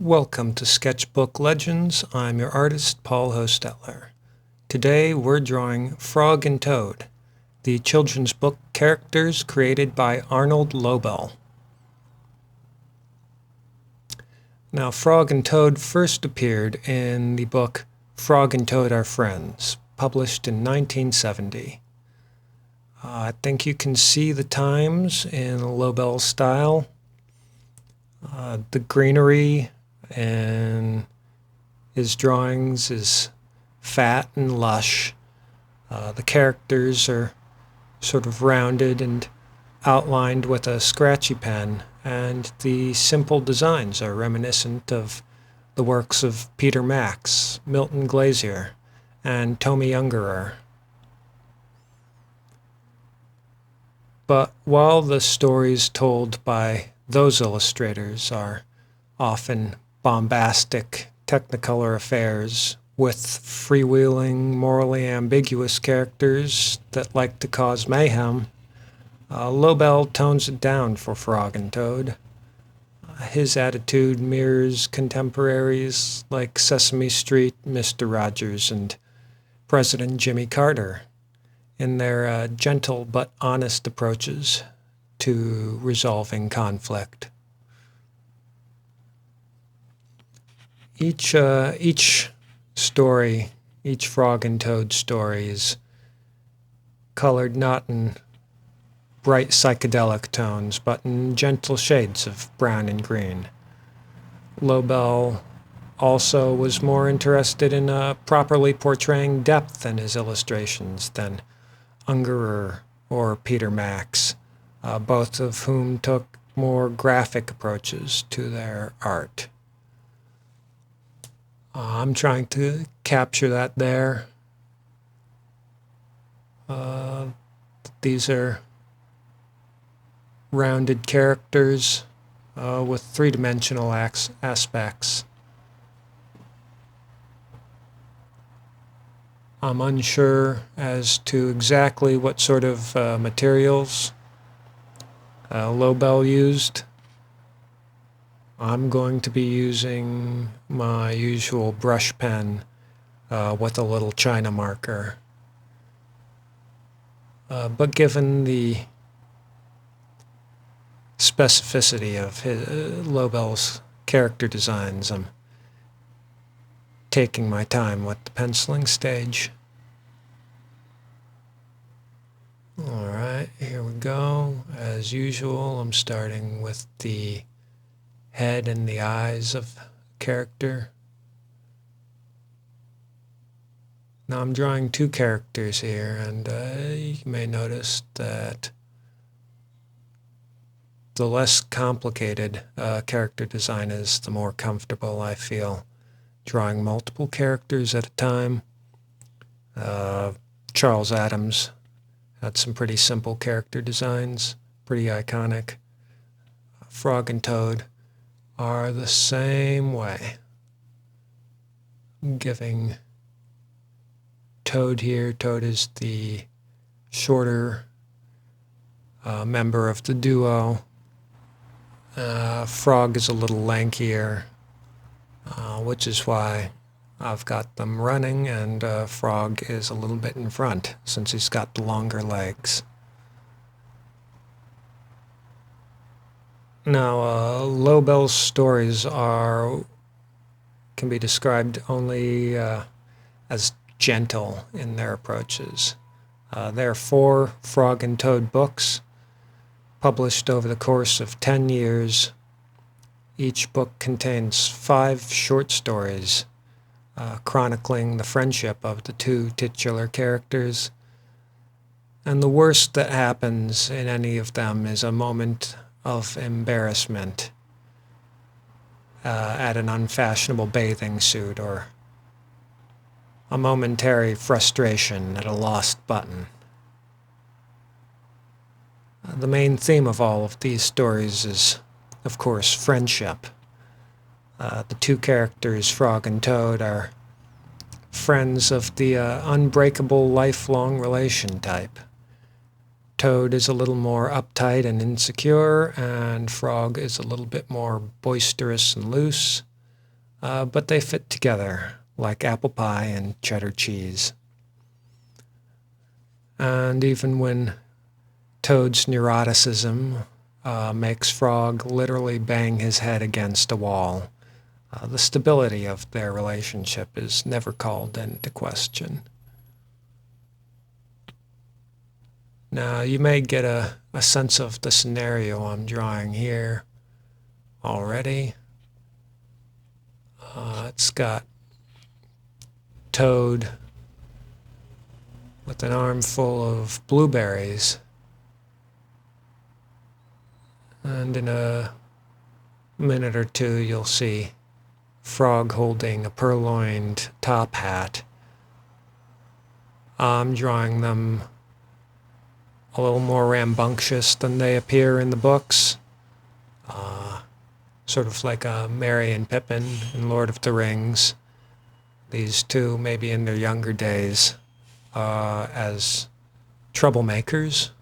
Welcome to Sketchbook Legends. I'm your artist, Paul Hostetler. Today we're drawing Frog and Toad, the children's book characters created by Arnold Lobel. Now, Frog and Toad first appeared in the book Frog and Toad Are Friends, published in 1970. I think you can see the times in Lobel's style. The greenery in his drawings is fat and lush. The characters are sort of rounded and outlined with a scratchy pen, and the simple designs are reminiscent of the works of Peter Max, Milton Glaser, and Tomi Ungerer. But while the stories told by those illustrators are often bombastic Technicolor affairs with freewheeling, morally ambiguous characters that like to cause mayhem, Lobel tones it down for Frog and Toad. His attitude mirrors contemporaries like Sesame Street, Mr. Rogers, and President Jimmy Carter in their gentle but honest approaches to resolving conflict. Each story, each Frog and Toad story is colored not in bright psychedelic tones, but in gentle shades of brown and green. Lobel also was more interested in properly portraying depth in his illustrations than Ungerer or Peter Max, both of whom took more graphic approaches to their art. I'm trying to capture that there. These are rounded characters with three-dimensional aspects. I'm unsure as to exactly what sort of materials Lobel used. I'm going to be using my usual brush pen with a little China marker. But given the specificity of Lobel's character designs, I'm taking my time with the penciling stage. Alright, here we go. As usual, I'm starting with the head and the eyes of character. Now I'm drawing two characters here, and you may notice that the less complicated character design is, the more comfortable I feel drawing multiple characters at a time. Charles Addams had some pretty simple character designs, pretty iconic. Frog and Toad are the same way. I'm giving Toad here. Toad is the shorter member of the duo. Frog is a little lankier, which is why I've got them running, and Frog is a little bit in front since he's got the longer legs. Now, Lobel's stories can be described only as gentle in their approaches. There are 4 Frog and Toad books published over the course of 10 years. Each book contains 5 short stories chronicling the friendship of the two titular characters. And the worst that happens in any of them is a moment of embarrassment at an unfashionable bathing suit, or a momentary frustration at a lost button. The main theme of all of these stories is, of course, friendship. The two characters, Frog and Toad, are friends of the unbreakable lifelong relation type. Toad is a little more uptight and insecure, and Frog is a little bit more boisterous and loose. but they fit together like apple pie and cheddar cheese. And even when Toad's neuroticism makes Frog literally bang his head against a wall, the stability of their relationship is never called into question. Now, you may get a sense of the scenario I'm drawing here already. It's got Toad with an armful of blueberries, and in a minute or two you'll see Frog holding a purloined top hat. I'm drawing them a little more rambunctious than they appear in the books. Sort of like Merry and Pippin in Lord of the Rings. These two, maybe in their younger days, as troublemakers,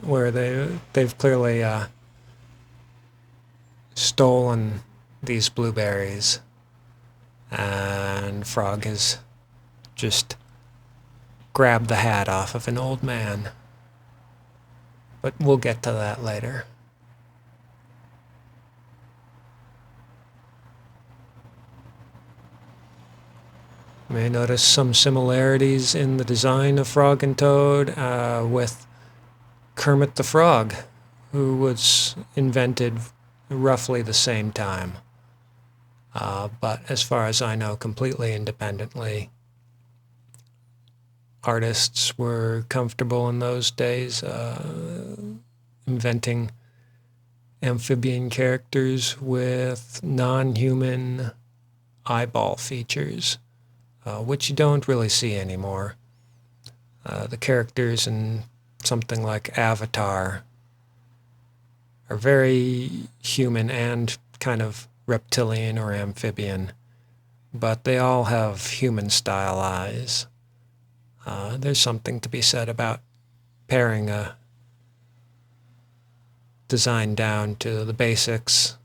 where they've clearly stolen these blueberries, and Frog has just grabbed the hat off of an old man. But we'll get to that later. You may notice some similarities in the design of Frog and Toad with Kermit the Frog, who was invented roughly the same time, but as far as I know, completely independently. Artists were comfortable in those days inventing amphibian characters with non-human eyeball features, which you don't really see anymore. The characters in something like Avatar are very human and kind of reptilian or amphibian, but they all have human-style eyes. There's something to be said about paring a design down to the basics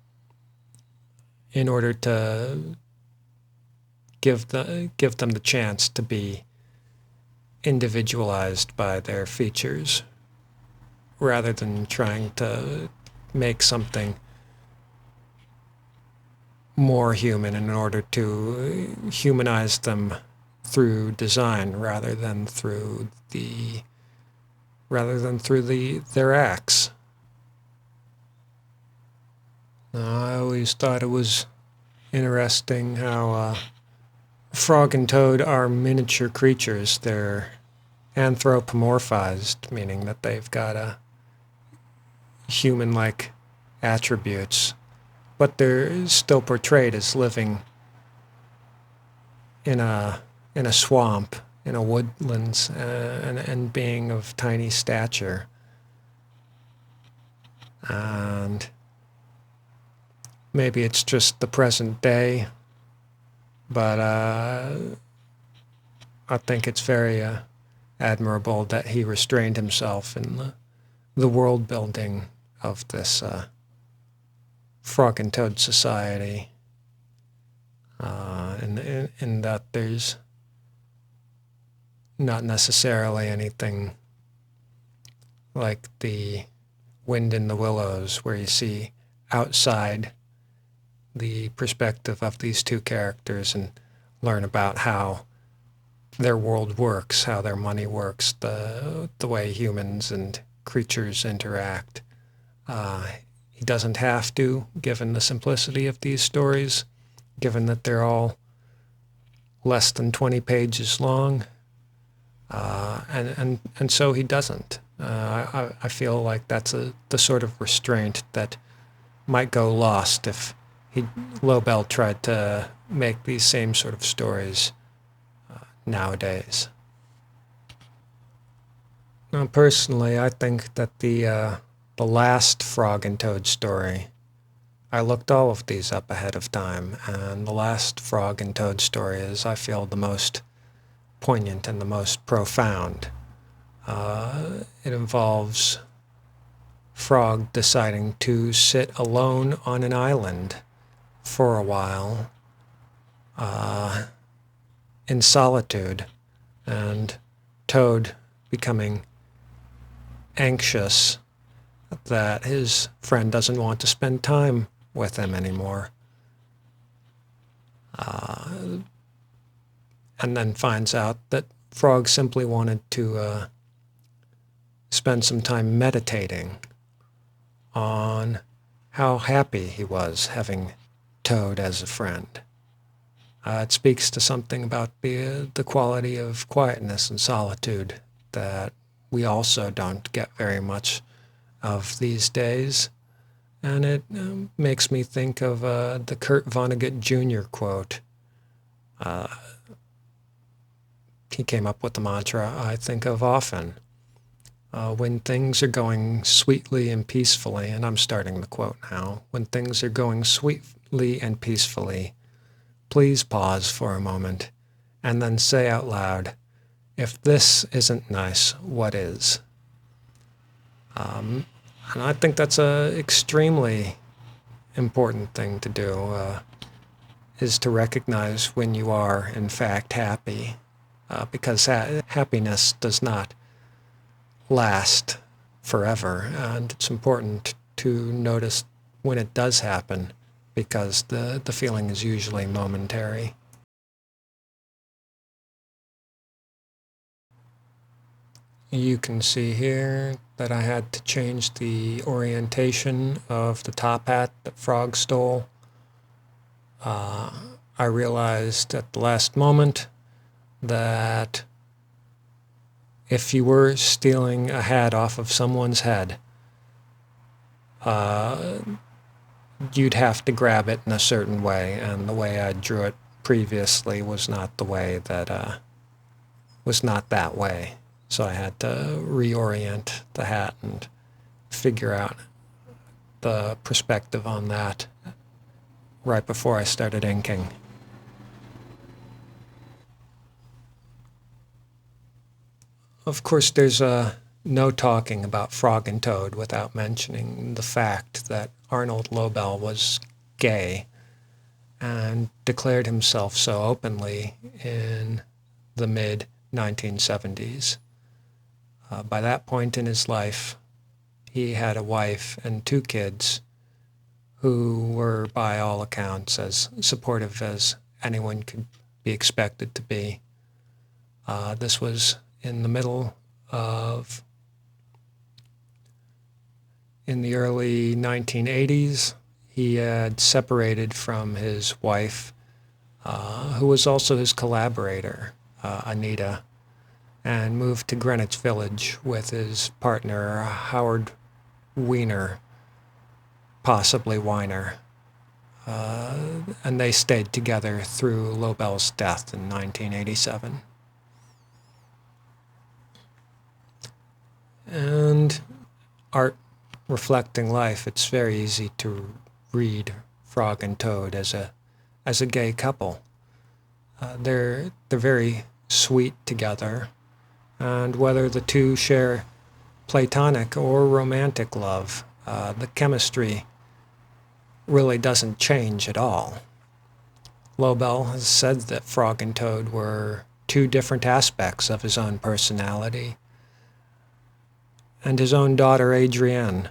in order to give them the chance to be individualized by their features, rather than trying to make something more human in order to humanize them through design rather than through their acts. I always thought it was interesting how Frog and Toad are miniature creatures. They're anthropomorphized, meaning that they've got a human-like attributes, but they're still portrayed as living in a swamp, in a woodlands, and being of tiny stature. And maybe it's just the present day, but I think it's very admirable that he restrained himself in the world building of this Frog and Toad society, in that there's not necessarily anything like the Wind in the Willows, where you see outside the perspective of these two characters and learn about how their world works, how their money works, the way humans and creatures interact. He doesn't have to, given the simplicity of these stories, given that they're all less than 20 pages long, and so he doesn't. I feel like that's the sort of restraint that might go lost if Lobel tried to make these same sort of stories nowadays. Now, personally, I think that the last Frog and Toad story, I looked all of these up ahead of time, and the last Frog and Toad story is, I feel, the most poignant and the most profound. It involves Frog deciding to sit alone on an island for a while in solitude, and Toad becoming anxious that his friend doesn't want to spend time with him anymore. And then finds out that Frog simply wanted to spend some time meditating on how happy he was having Toad as a friend. It speaks to something about the quality of quietness and solitude that we also don't get very much of these days. And it makes me think of the Kurt Vonnegut Jr. quote. He came up with the mantra I think of often. When things are going sweetly and peacefully, and I'm starting the quote now, when things are going sweetly and peacefully, please pause for a moment and then say out loud, if this isn't nice, what is? And I think that's an extremely important thing to do, is to recognize when you are, in fact, happy, because happiness does not last forever, and it's important to notice when it does happen, because the feeling is usually momentary. You can see here that I had to change the orientation of the top hat that Frog stole. I realized at the last moment that if you were stealing a hat off of someone's head, you'd have to grab it in a certain way, and the way I drew it previously was not the way that was not that way. So I had to reorient the hat and figure out the perspective on that right before I started inking. Of course, there's no talking about Frog and Toad without mentioning the fact that Arnold Lobel was gay and declared himself so openly in the mid-1970s. By that point in his life, he had a wife and 2 kids who were, by all accounts, as supportive as anyone could be expected to be. This was in the middle of, in the early 1980s, he had separated from his wife, who was also his collaborator, Anita, and moved to Greenwich Village with his partner, Howard Weiner, possibly Weiner. And they stayed together through Lobel's death in 1987. And art reflecting life, it's very easy to read Frog and Toad as a gay couple. They're very sweet together, and whether the two share platonic or romantic love, the chemistry really doesn't change at all. Lobel has said that Frog and Toad were 2 different aspects of his own personality, and his own daughter Adrienne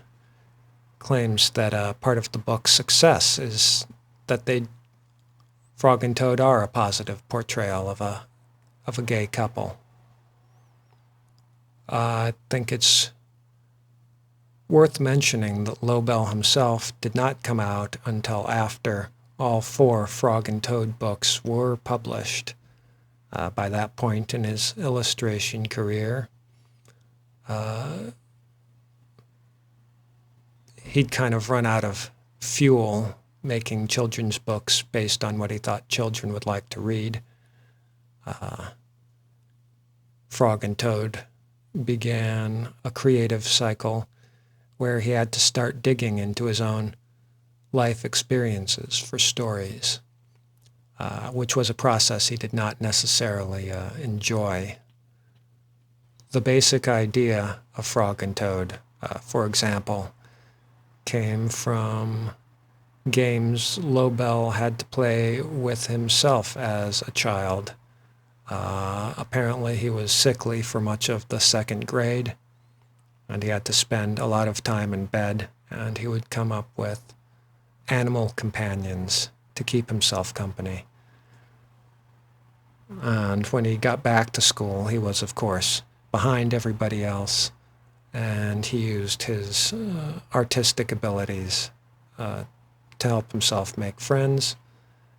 claims that part of the book's success is that Frog and Toad are a positive portrayal of a gay couple. I think it's worth mentioning that Lobel himself did not come out until after all 4 Frog and Toad books were published. By that point in his illustration career, he'd kind of run out of fuel making children's books based on what he thought children would like to read. Frog and Toad began a creative cycle where he had to start digging into his own life experiences for stories, which was a process he did not necessarily enjoy. The basic idea of Frog and Toad, for example, came from games Lobel had to play with himself as a child. Apparently he was sickly for much of the second grade, and he had to spend a lot of time in bed, and he would come up with animal companions to keep himself company. And when he got back to school, he was, of course, behind everybody else, and he used his artistic abilities to help himself make friends,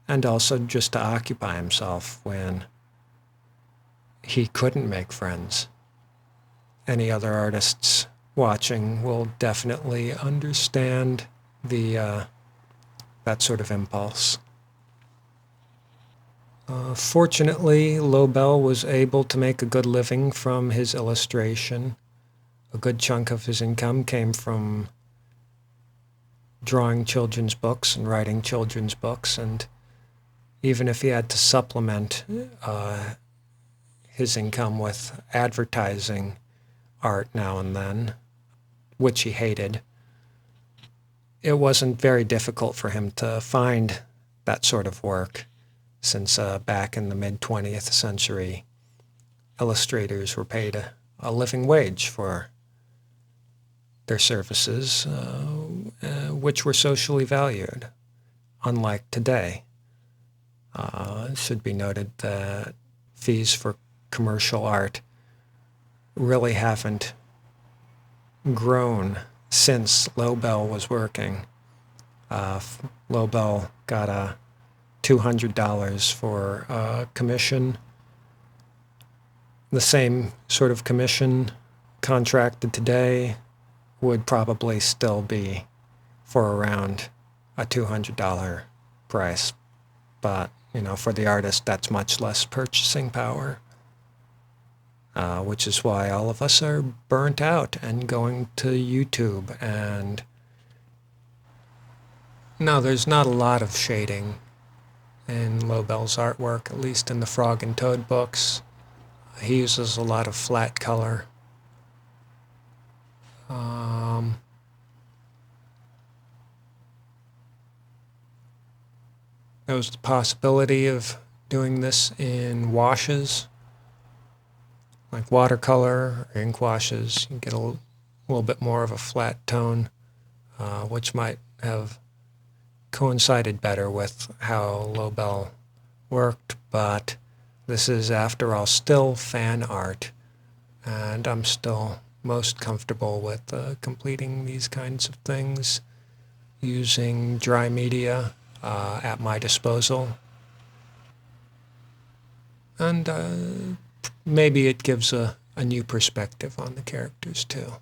and also just to occupy himself when he couldn't make friends. Any other artists watching will definitely understand that sort of impulse. Fortunately, Lobel was able to make a good living from his illustration. A good chunk of his income came from drawing children's books and writing children's books, and even if he had to supplement his income with advertising art now and then, which he hated, it wasn't very difficult for him to find that sort of work, since back in the mid-20th century, illustrators were paid a living wage for their services, which were socially valued, unlike today. It should be noted that fees for commercial art really haven't grown since Lobel was working. Lobel got a $200 for a commission. The same sort of commission contracted today would probably still be for around a $200 price. But, for the artist, that's much less purchasing power, which is why all of us are burnt out and going to YouTube. And no, there's not a lot of shading in Lobel's artwork, at least in the Frog and Toad books. He uses a lot of flat color. There was the possibility of doing this in washes, like watercolor or ink washes. You get a little bit more of a flat tone, which might have coincided better with how Lobel worked, but this is, after all, still fan art, and I'm still most comfortable with completing these kinds of things using dry media at my disposal. And maybe it gives a new perspective on the characters, too,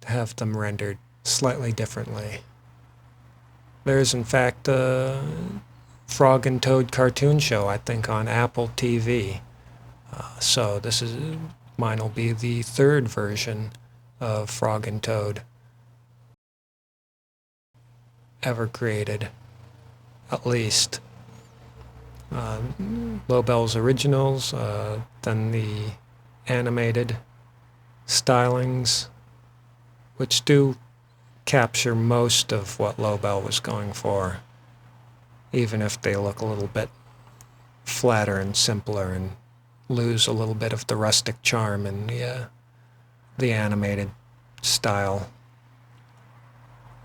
to have them rendered slightly differently. There's, in fact, a Frog and Toad cartoon show, I think, on Apple TV. So mine will be the third version of Frog and Toad ever created, at least. Lobel's originals, then the animated stylings, which do capture most of what Lobel was going for, even if they look a little bit flatter and simpler and lose a little bit of the rustic charm in the animated style.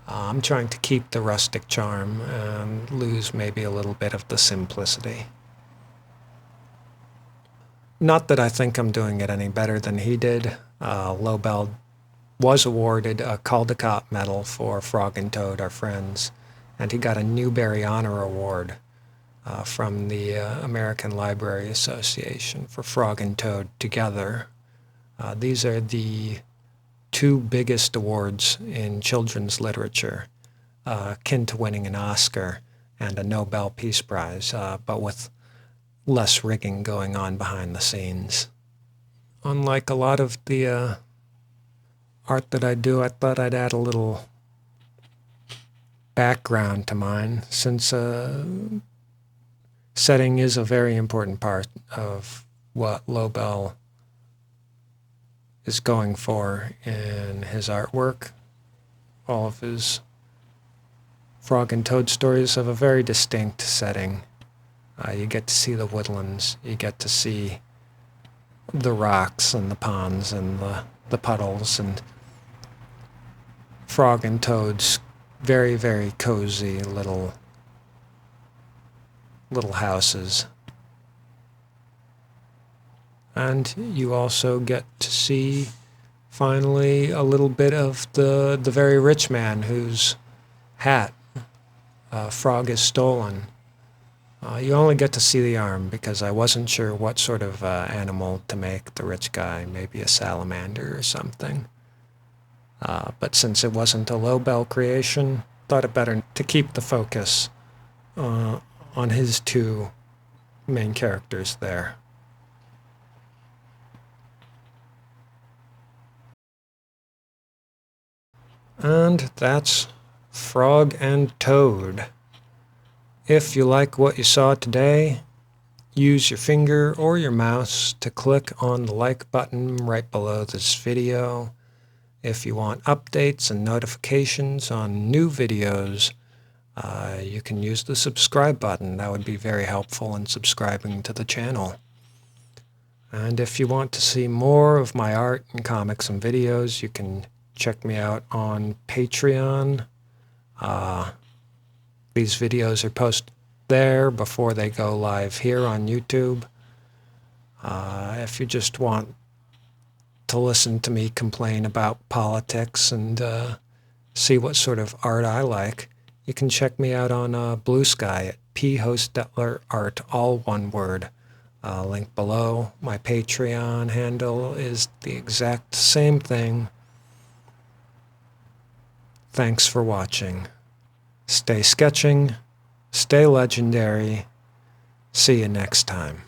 I'm trying to keep the rustic charm and lose maybe a little bit of the simplicity. Not that I think I'm doing it any better than he did. Lobel was awarded a Caldecott Medal for Frog and Toad, Our Friends, and he got a Newbery Honor Award from the American Library Association for Frog and Toad together. These are the two biggest awards in children's literature, akin to winning an Oscar and a Nobel Peace Prize, but with less rigging going on behind the scenes. Unlike a lot of the art that I do, I thought I'd add a little background to mine, since setting is a very important part of what Lobel is going for in his artwork. all of his Frog and Toad stories have a very distinct setting. You get to see the woodlands, you get to see the rocks and the ponds and the puddles, and Frog and Toad's very, very cozy little houses. And you also get to see, finally, a little bit of the very rich man whose hat Frog has stolen. You only get to see the arm because I wasn't sure what sort of animal to make the rich guy, maybe a salamander or something. But since it wasn't a Lobel creation, thought it better to keep the focus on his two main characters there. And that's Frog and Toad. If you like what you saw today, use your finger or your mouse to click on the like button right below this video. If you want updates and notifications on new videos, you can use the subscribe button. That would be very helpful in subscribing to the channel. And if you want to see more of my art and comics and videos, you can check me out on Patreon. These videos are posted there before they go live here on YouTube. If you just want to listen to me complain about politics and see what sort of art I like, you can check me out on Blue Sky at phostetlerart, all one word. Link below. My Patreon handle is the exact same thing. Thanks for watching. Stay sketching, stay legendary. See you next time.